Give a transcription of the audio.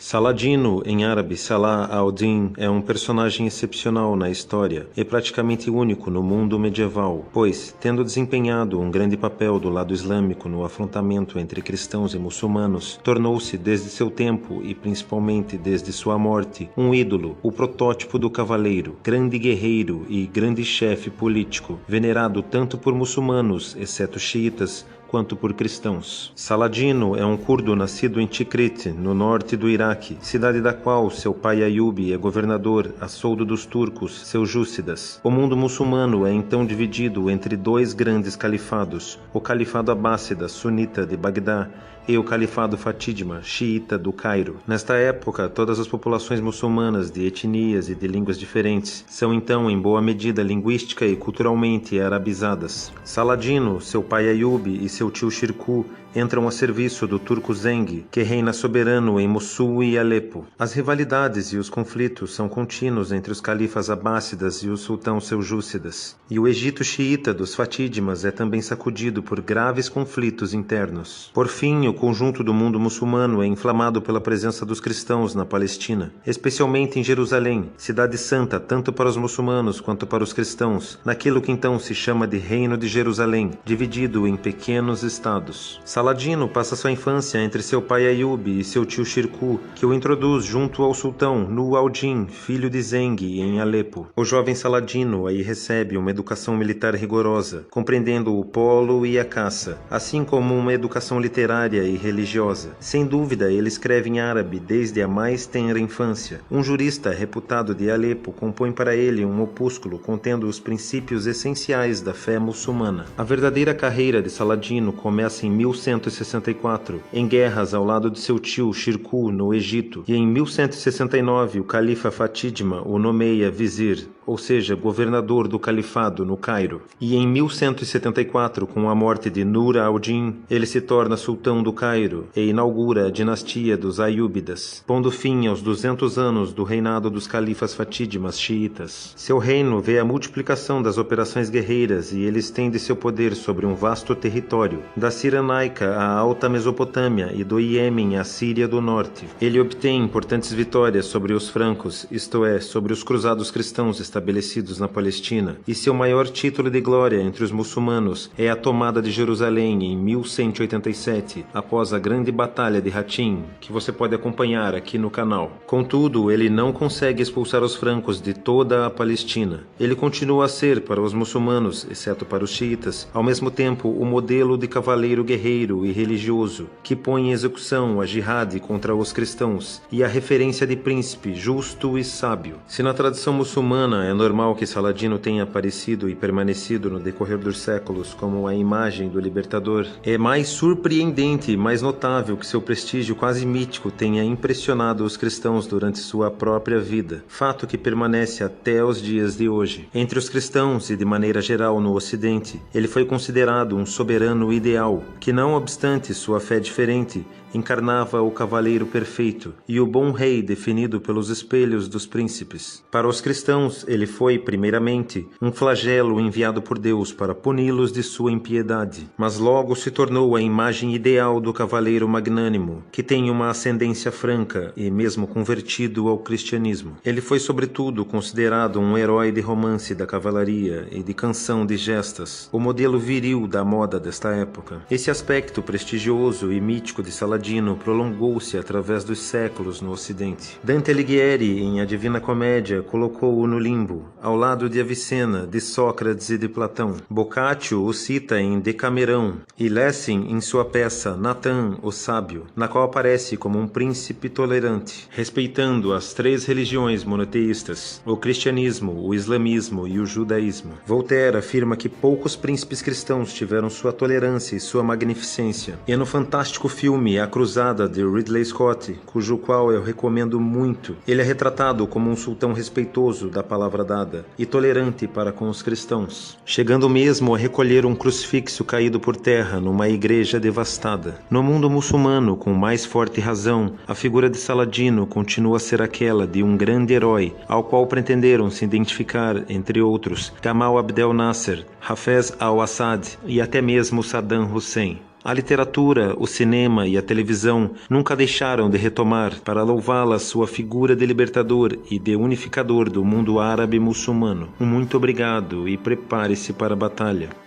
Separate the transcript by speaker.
Speaker 1: Saladino, em árabe Salah al-Din, é um personagem excepcional na história e praticamente único no mundo medieval, pois, tendo desempenhado um grande papel do lado islâmico no afrontamento entre cristãos e muçulmanos, tornou-se desde seu tempo e principalmente desde sua morte, um ídolo, o protótipo do cavaleiro, grande guerreiro e grande chefe político, venerado tanto por muçulmanos, exceto xiitas, quanto por cristãos. Saladino é um curdo nascido em Tikrit, no norte do Iraque, cidade da qual seu pai Ayub é governador a soldo dos turcos, seljúcidas. O mundo muçulmano é então dividido entre dois grandes califados, o califado abássida sunita de Bagdá e o califado fatídima xiita do Cairo. Nesta época, todas as populações muçulmanas de etnias e de línguas diferentes são então em boa medida linguística e culturalmente arabizadas. Saladino, seu pai Ayub e seu tio Shirkuh entram a serviço do turco Zeng, que reina soberano em Mossul e Alepo. As rivalidades e os conflitos são contínuos entre os califas abássidas e os sultãos seljúcidas, e o Egito xiita dos fatídimas é também sacudido por graves conflitos internos. Por fim, o conjunto do mundo muçulmano é inflamado pela presença dos cristãos na Palestina, especialmente em Jerusalém, cidade santa tanto para os muçulmanos quanto para os cristãos, naquilo que então se chama de Reino de Jerusalém, dividido em pequenos estados. Saladino passa sua infância entre seu pai Ayub e seu tio Shirkuh, que o introduz junto ao sultão Nur al-Din, filho de Zeng, em Alepo. O jovem Saladino aí recebe uma educação militar rigorosa, compreendendo o polo e a caça, assim como uma educação literária e religiosa. Sem dúvida, ele escreve em árabe desde a mais tenra infância. Um jurista reputado de Alepo compõe para ele um opúsculo contendo os princípios essenciais da fé muçulmana. A verdadeira carreira de Saladino começa em 1164, em guerras ao lado de seu tio Shirkuh no Egito, e em 1169 o califa Fatídima o nomeia vizir, ou seja, governador do califado no Cairo. E em 1174, com a morte de Nur al-Din, ele se torna sultão do Cairo e inaugura a dinastia dos Ayúbidas, pondo fim aos 200 anos do reinado dos califas fatídimas xiitas. Seu reino vê a multiplicação das operações guerreiras e ele estende seu poder sobre um vasto território, da Cirenaica à Alta Mesopotâmia e do Iêmen à Síria do Norte. Ele obtém importantes vitórias sobre os francos, isto é, sobre os cruzados cristãos estabelecidos na Palestina, e seu maior título de glória entre os muçulmanos é a tomada de Jerusalém em 1187, após a grande batalha de Hattin, que você pode acompanhar aqui no canal. Contudo, ele não consegue expulsar os francos de toda a Palestina. Ele continua a ser, para os muçulmanos, exceto para os xiitas, ao mesmo tempo o modelo de cavaleiro guerreiro e religioso, que põe em execução a jihad contra os cristãos, e a referência de príncipe justo e sábio. Se na tradição muçulmana é normal que Saladino tenha aparecido e permanecido no decorrer dos séculos como a imagem do libertador, é mais surpreendente e mais notável que seu prestígio quase mítico tenha impressionado os cristãos durante sua própria vida, fato que permanece até os dias de hoje. Entre os cristãos e de maneira geral no Ocidente, ele foi considerado um soberano ideal, que não obstante sua fé diferente, encarnava o cavaleiro perfeito e o bom rei definido pelos espelhos dos príncipes. Para os cristãos, ele foi, primeiramente, um flagelo enviado por Deus para puni-los de sua impiedade, mas logo se tornou a imagem ideal do cavaleiro magnânimo, que tem uma ascendência franca e mesmo convertido ao cristianismo. Ele foi, sobretudo, considerado um herói de romance da cavalaria e de canção de gestas, o modelo viril da moda desta época. Esse aspecto prestigioso e mítico de Saladino prolongou-se através dos séculos no Ocidente. Dante Alighieri, em A Divina Comédia, colocou-o no limbo, ao lado de Avicena, de Sócrates e de Platão. Boccaccio o cita em Decamerão, e Lessing em sua peça Natan, o Sábio, na qual aparece como um príncipe tolerante, respeitando as três religiões monoteístas, o cristianismo, o islamismo e o judaísmo. Voltaire afirma que poucos príncipes cristãos tiveram sua tolerância e sua magnificência, e no fantástico filme A Cruzada, de Ridley Scott, cujo qual eu recomendo muito, ele é retratado como um sultão respeitoso da palavra dada e tolerante para com os cristãos, chegando mesmo a recolher um crucifixo caído por terra numa igreja devastada. No mundo muçulmano, com mais forte razão, a figura de Saladino continua a ser aquela de um grande herói, ao qual pretenderam se identificar, entre outros, Gamal Abdel Nasser, Hafez al-Assad e até mesmo Saddam Hussein. A literatura, o cinema e a televisão nunca deixaram de retomar para louvá-la sua figura de libertador e de unificador do mundo árabe e muçulmano. Um muito obrigado e prepare-se para a batalha.